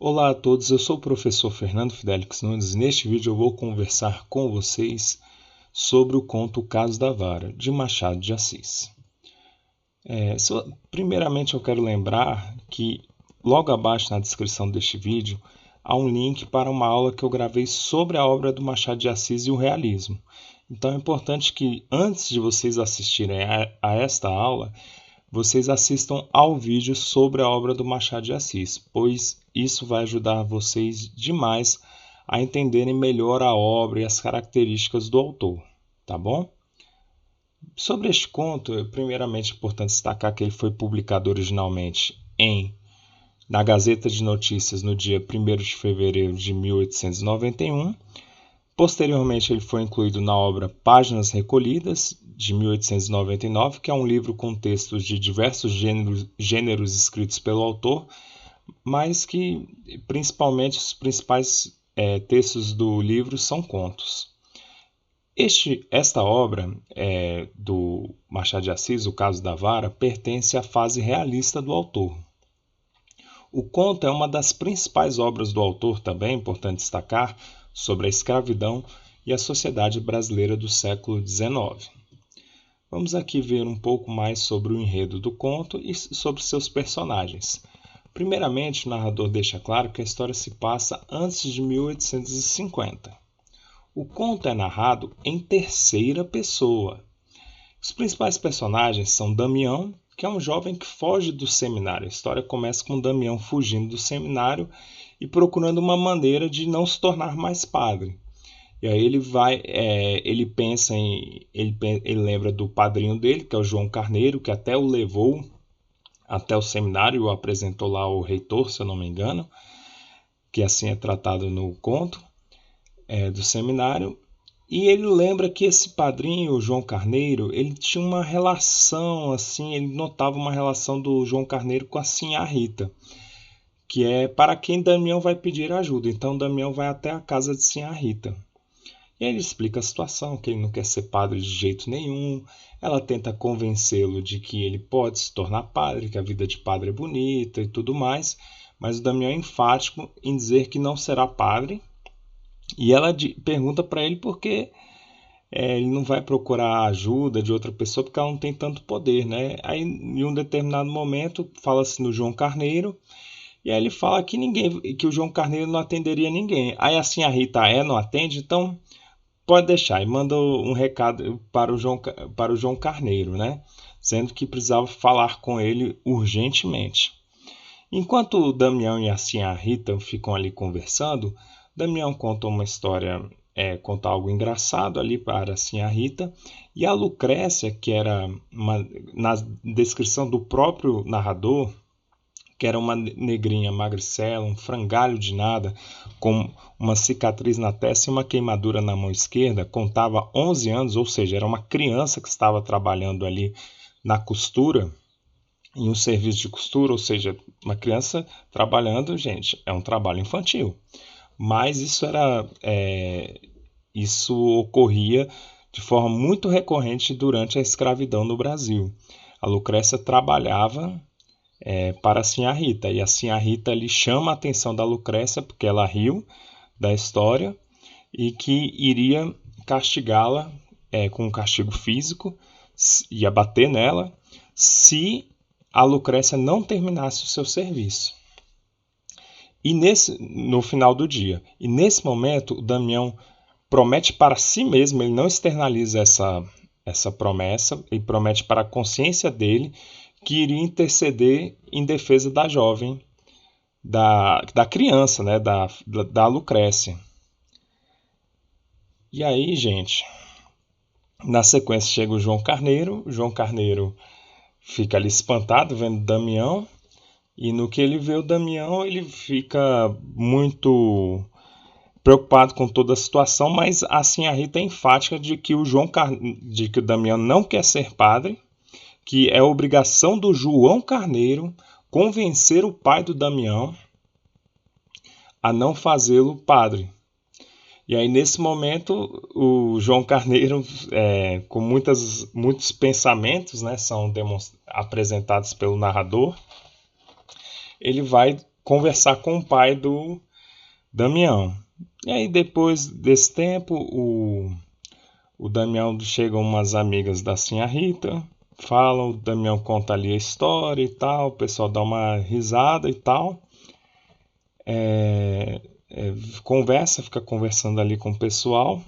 Olá a todos, eu sou o professor Fernando Fidelix Nunes e neste vídeo eu vou conversar com vocês sobre o conto O Caso da Vara, de Machado de Assis. Primeiramente eu quero lembrar que logo abaixo na descrição deste vídeo há um link para uma aula que eu gravei sobre a obra do Machado de Assis e o realismo. Então é importante que antes de vocês assistirem a esta aula, vocês assistam ao vídeo sobre a obra do Machado de Assis, pois isso vai ajudar vocês demais a entenderem melhor a obra e as características do autor, tá bom? Sobre este conto, primeiramente é importante destacar que ele foi publicado originalmente na Gazeta de Notícias no dia 1º de fevereiro de 1891. Posteriormente, ele foi incluído na obra Páginas Recolhidas, de 1899, que é um livro com textos de diversos gêneros escritos pelo autor, mas que principalmente os principais textos do livro são contos. Esta obra do Machado de Assis, O Caso da Vara, pertence à fase realista do autor. O conto é uma das principais obras do autor, também é importante destacar, sobre a escravidão e a sociedade brasileira do século XIX. Vamos aqui ver um pouco mais sobre o enredo do conto e sobre seus personagens. Primeiramente, o narrador deixa claro que a história se passa antes de 1850. O conto é narrado em terceira pessoa. Os principais personagens são Damião, que é um jovem que foge do seminário. A história começa com Damião fugindo do seminário e procurando uma maneira de não se tornar mais padre. E aí ele lembra do padrinho dele, que é o João Carneiro, que até o levou até o seminário e o apresentou lá ao reitor, se eu não me engano, que assim é tratado no conto do seminário. E ele lembra que esse padrinho, o João Carneiro, ele tinha uma relação, assim, ele notava uma relação do João Carneiro com a Sinhá Rita, que é para quem Damião vai pedir ajuda. Então Damião vai até a casa de Sinhá Rita. E ele explica a situação, que ele não quer ser padre de jeito nenhum. Ela tenta convencê-lo de que ele pode se tornar padre, que a vida de padre é bonita e tudo mais. Mas o Damião é enfático em dizer que não será padre. E ela pergunta para ele por que ele não vai procurar ajuda de outra pessoa, porque ela não tem tanto poder, né? Aí, em um determinado momento, fala-se no João Carneiro. E aí ele fala que o João Carneiro não atenderia ninguém. Aí assim a Rita não atende, então pode deixar. E manda um recado para o João Carneiro, né? Dizendo que precisava falar com ele urgentemente. Enquanto o Damião e assim a Rita ficam ali conversando, Damião conta uma história, conta algo engraçado ali para assim a Rita. E a Lucrécia, que era na descrição do próprio narrador, que era uma negrinha magricela, um frangalho de nada, com uma cicatriz na testa e uma queimadura na mão esquerda, contava 11 anos, ou seja, era uma criança que estava trabalhando ali na costura, em um serviço de costura, ou seja, uma criança trabalhando, gente, é um trabalho infantil. Mas isso ocorria de forma muito recorrente durante a escravidão no Brasil. A Lucrécia trabalhava para a Sinhá Rita. E a Sinhá Rita lhe chama a atenção da Lucrécia porque ela riu da história e que iria castigá-la com um castigo físico, ia bater nela, se a Lucrécia não terminasse o seu serviço. E no final do dia. E nesse momento, o Damião promete para si mesmo, ele não externaliza essa promessa, ele promete para a consciência dele que iria interceder em defesa da jovem, da criança, né, da Lucrécia. E aí, gente, na sequência chega o João Carneiro fica ali espantado vendo Damião, e no que ele vê o Damião, ele fica muito preocupado com toda a situação, mas assim a Rita é enfática de que o Damião não quer ser padre, que é obrigação do João Carneiro convencer o pai do Damião a não fazê-lo padre. E aí, nesse momento, o João Carneiro, com muitos pensamentos, né, são apresentados pelo narrador, ele vai conversar com o pai do Damião. E aí depois desse tempo, o Damião chega umas amigas da Sinhá Rita, falam, o Damião conta ali a história e tal, o pessoal dá uma risada e tal. Fica conversando ali com o pessoal.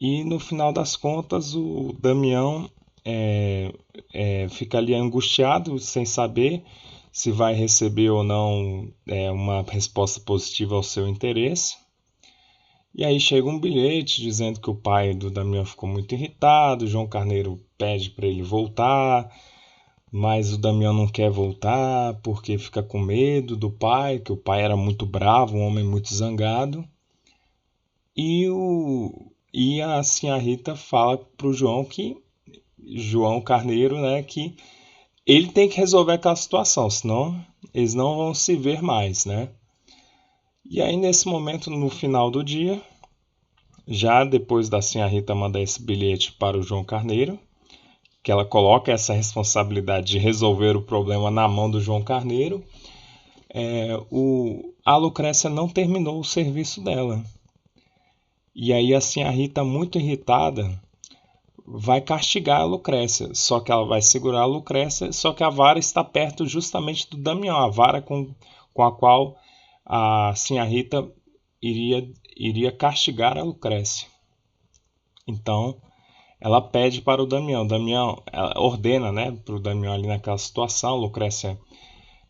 E no final das contas, o Damião fica ali angustiado, sem saber se vai receber ou não uma resposta positiva ao seu interesse. E aí chega um bilhete dizendo que o pai do Damião ficou muito irritado, o João Carneiro pede para ele voltar, mas o Damião não quer voltar porque fica com medo do pai, que o pai era muito bravo, um homem muito zangado. E a Sinhá Rita fala para o João Carneiro, né, que ele tem que resolver aquela situação, senão eles não vão se ver mais, né? E aí nesse momento, no final do dia, já depois da Sinhá Rita mandar esse bilhete para o João Carneiro, que ela coloca essa responsabilidade de resolver o problema na mão do João Carneiro, a Lucrécia não terminou o serviço dela. E aí a Sinhá Rita, muito irritada, vai castigar a Lucrécia. Só que ela vai segurar a Lucrécia, só que a vara está perto justamente do Damião, a vara com a qual a Sinhá Rita iria castigar a Lucrécia. Então ela pede para o Damião. Ela ordena, né, para o Damião ali naquela situação. Lucrécia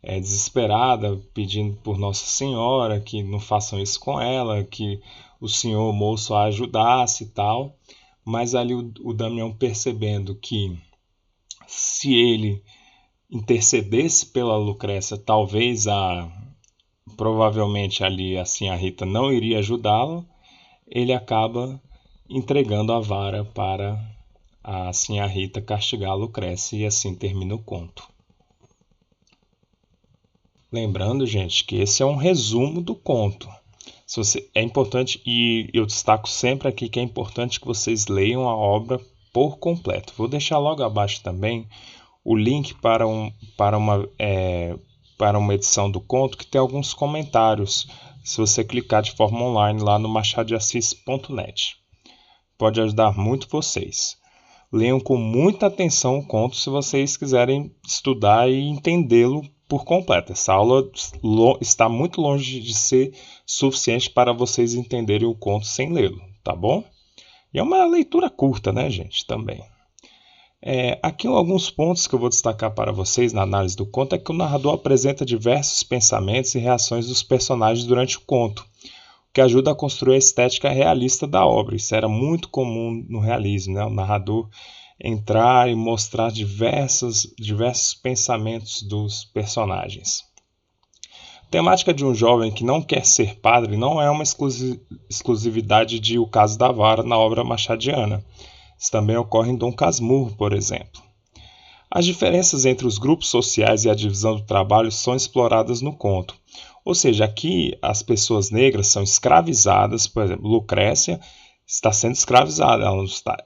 é desesperada, pedindo por Nossa Senhora que não façam isso com ela, que o senhor moço a ajudasse e tal. Mas ali o Damião, percebendo que se ele intercedesse pela Lucrécia, provavelmente ali assim a Rita não iria ajudá-lo, ele acaba entregando a vara para a Sinhá Rita castigar a Lucrécia, e assim termina o conto. Lembrando, gente, que esse é um resumo do conto. É importante, e eu destaco sempre aqui que é importante que vocês leiam a obra por completo. Vou deixar logo abaixo também o link para uma edição do conto que tem alguns comentários, se você clicar de forma online lá no machadodeassis.net. Pode ajudar muito vocês. Leiam com muita atenção o conto se vocês quiserem estudar e entendê-lo por completo. Essa aula está muito longe de ser suficiente para vocês entenderem o conto sem lê-lo, tá bom? E é uma leitura curta, né, gente, também. Aqui alguns pontos que eu vou destacar para vocês na análise do conto é que o narrador apresenta diversos pensamentos e reações dos personagens durante o conto, o que ajuda a construir a estética realista da obra. Isso era muito comum no realismo, né? O narrador entrar e mostrar diversos pensamentos dos personagens. A temática de um jovem que não quer ser padre não é uma exclusividade de O Caso da Vara na obra machadiana. Isso também ocorre em Dom Casmurro, por exemplo. As diferenças entre os grupos sociais e a divisão do trabalho são exploradas no conto. Ou seja, aqui as pessoas negras são escravizadas, por exemplo, Lucrécia está sendo escravizada.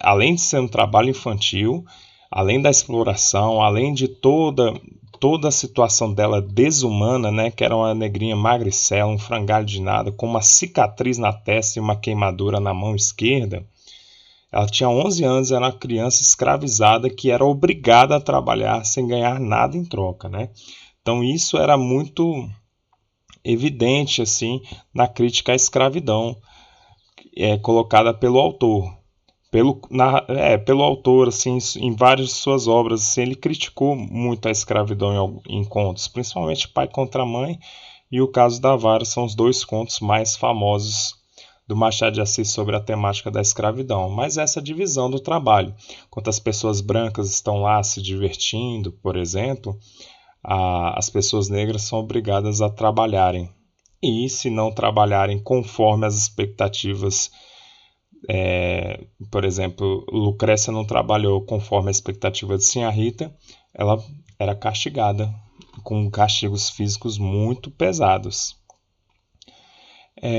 Além de ser um trabalho infantil, além da exploração, além de toda a situação dela desumana, né, que era uma negrinha magricela, um frangalho de nada, com uma cicatriz na testa e uma queimadura na mão esquerda. Ela tinha 11 anos, era uma criança escravizada que era obrigada a trabalhar sem ganhar nada em troca, né? Então isso era muito evidente assim na crítica à escravidão colocada pelo autor. Pelo autor, assim, em várias de suas obras, assim, ele criticou muito a escravidão em contos, principalmente Pai contra Mãe e O Caso da Vara são os dois contos mais famosos do Machado de Assis sobre a temática da escravidão. Mas essa divisão do trabalho, enquanto as pessoas brancas estão lá se divertindo, por exemplo, as pessoas negras são obrigadas a trabalharem. E se não trabalharem conforme as expectativas, por exemplo, Lucrécia não trabalhou conforme a expectativa de Sinhá Rita, ela era castigada com castigos físicos muito pesados.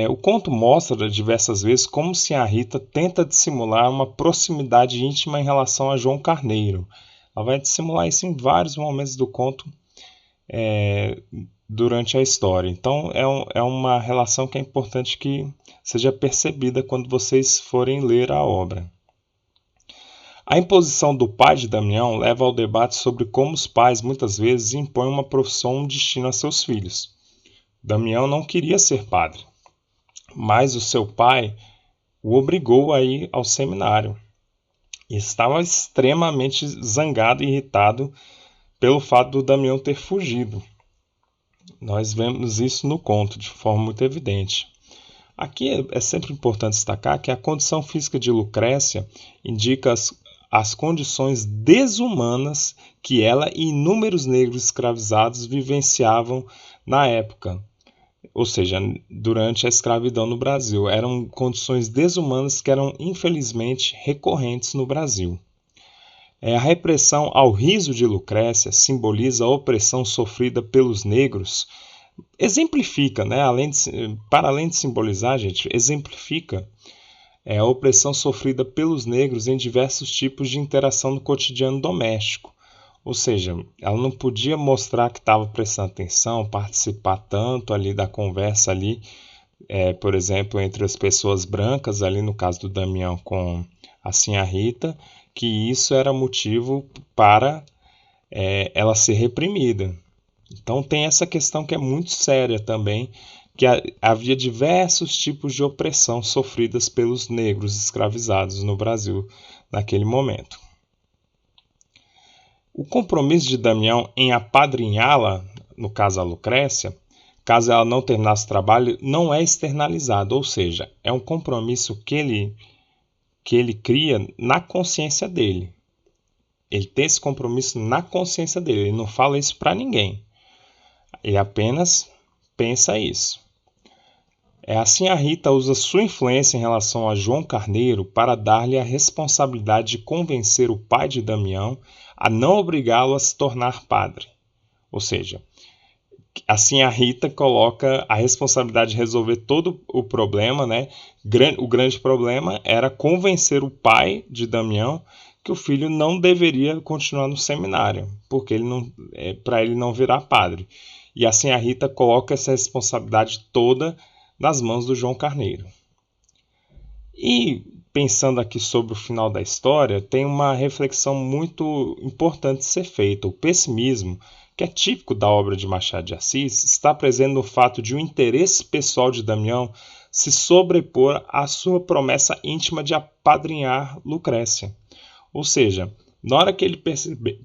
O conto mostra diversas vezes como Sinhá Rita tenta dissimular uma proximidade íntima em relação a João Carneiro. Ela vai dissimular isso em vários momentos do conto, durante a história. Então, é uma relação que é importante que seja percebida quando vocês forem ler a obra. A imposição do pai de Damião leva ao debate sobre como os pais muitas vezes impõem uma profissão ou um destino a seus filhos. Damião não queria ser padre, mas o seu pai o obrigou a ir ao seminário. E estava extremamente zangado e irritado pelo fato do Damião ter fugido. Nós vemos isso no conto de forma muito evidente. Aqui é sempre importante destacar que a condição física de Lucrécia indica as condições desumanas que ela e inúmeros negros escravizados vivenciavam na época, ou seja, durante a escravidão no Brasil. Eram condições desumanas que eram infelizmente recorrentes no Brasil. A repressão ao riso de Lucrécia simboliza a opressão sofrida pelos negros. Exemplifica, né? Para além de simbolizar, gente, exemplifica a opressão sofrida pelos negros em diversos tipos de interação no cotidiano doméstico. Ou seja, ela não podia mostrar que estava prestando atenção, participar tanto ali da conversa ali, por exemplo, entre as pessoas brancas, ali no caso do Damião com a Sinhá Rita, que isso era motivo para ela ser reprimida. Então tem essa questão que é muito séria também, que havia diversos tipos de opressão sofridas pelos negros escravizados no Brasil naquele momento. O compromisso de Damião em apadrinhá-la, no caso a Lucrécia, caso ela não terminasse o trabalho, não é externalizado, ou seja, é um compromisso que ele cria na consciência dele. Ele tem esse compromisso na consciência dele, ele não fala isso para ninguém. Ele apenas pensa isso. Assim, a Rita usa sua influência em relação a João Carneiro para dar-lhe a responsabilidade de convencer o pai de Damião a não obrigá-lo a se tornar padre. Ou seja, assim a Rita coloca a responsabilidade de resolver todo o problema, né? O grande problema era convencer o pai de Damião que o filho não deveria continuar no seminário, porque para ele não virar padre. E assim a Rita coloca essa responsabilidade toda nas mãos do João Carneiro. E pensando aqui sobre o final da história, tem uma reflexão muito importante de ser feita. O pessimismo, que é típico da obra de Machado de Assis, está presente no fato de o interesse pessoal de Damião se sobrepor à sua promessa íntima de apadrinhar Lucrécia. Ou seja, na hora que ele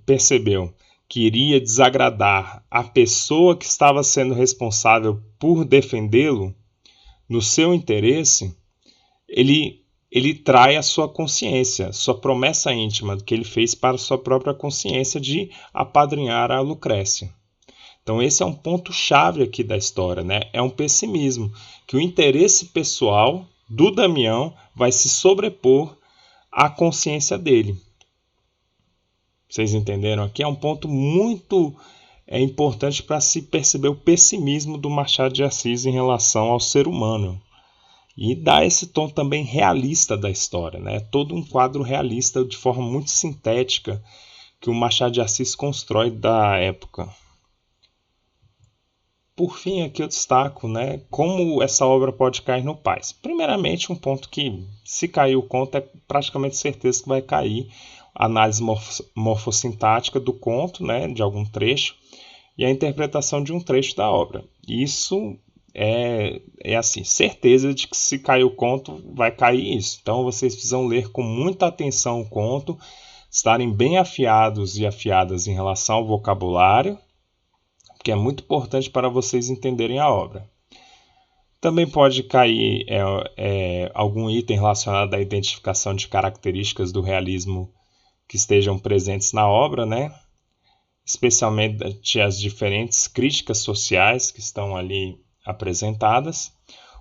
percebeu que iria desagradar a pessoa que estava sendo responsável por defendê-lo, no seu interesse, ele trai a sua consciência, sua promessa íntima que ele fez para sua própria consciência de apadrinhar a Lucrécia. Então esse é um ponto-chave aqui da história, né? É um pessimismo, que o interesse pessoal do Damião vai se sobrepor à consciência dele. Vocês entenderam? Aqui é um ponto muito importante para se perceber o pessimismo do Machado de Assis em relação ao ser humano. E dá esse tom também realista da história, né? Todo um quadro realista de forma muito sintética que o Machado de Assis constrói da época. Por fim, aqui eu destaco, né, como essa obra pode cair no Paz. Primeiramente, um ponto que, se cair o conto, é praticamente certeza que vai cair a análise morfossintática do conto, né, de algum trecho, e a interpretação de um trecho da obra. Isso é assim, certeza de que se cair o conto, vai cair isso. Então vocês precisam ler com muita atenção o conto, estarem bem afiados e afiadas em relação ao vocabulário, que é muito importante para vocês entenderem a obra. Também pode cair algum item relacionado à identificação de características do realismo que estejam presentes na obra, né? Especialmente as diferentes críticas sociais que estão ali apresentadas.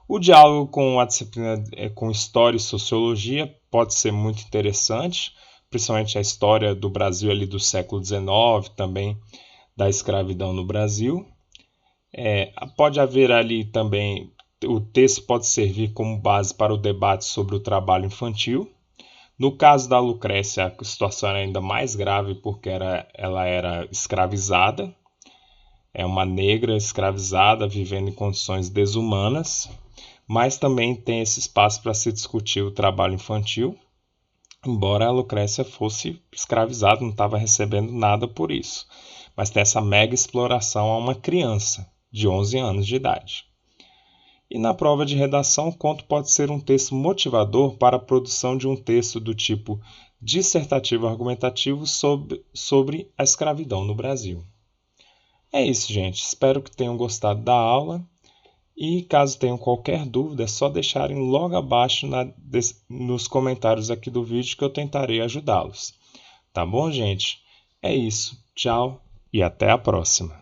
O diálogo com a disciplina com História e Sociologia pode ser muito interessante, principalmente a história do Brasil ali do século XIX, também da escravidão no Brasil. Pode haver ali também, o texto pode servir como base para o debate sobre o trabalho infantil. No caso da Lucrécia, a situação era ainda mais grave porque ela era escravizada. é uma negra escravizada vivendo em condições desumanas, mas também tem esse espaço para se discutir o trabalho infantil, embora a Lucrécia fosse escravizada, não estava recebendo nada por isso. Mas tem essa mega exploração a uma criança de 11 anos de idade. E na prova de redação, o conto pode ser um texto motivador para a produção de um texto do tipo dissertativo argumentativo sobre a escravidão no Brasil. É isso, gente. Espero que tenham gostado da aula. E caso tenham qualquer dúvida, é só deixarem logo abaixo nos comentários aqui do vídeo que eu tentarei ajudá-los. Tá bom, gente? É isso. Tchau e até a próxima.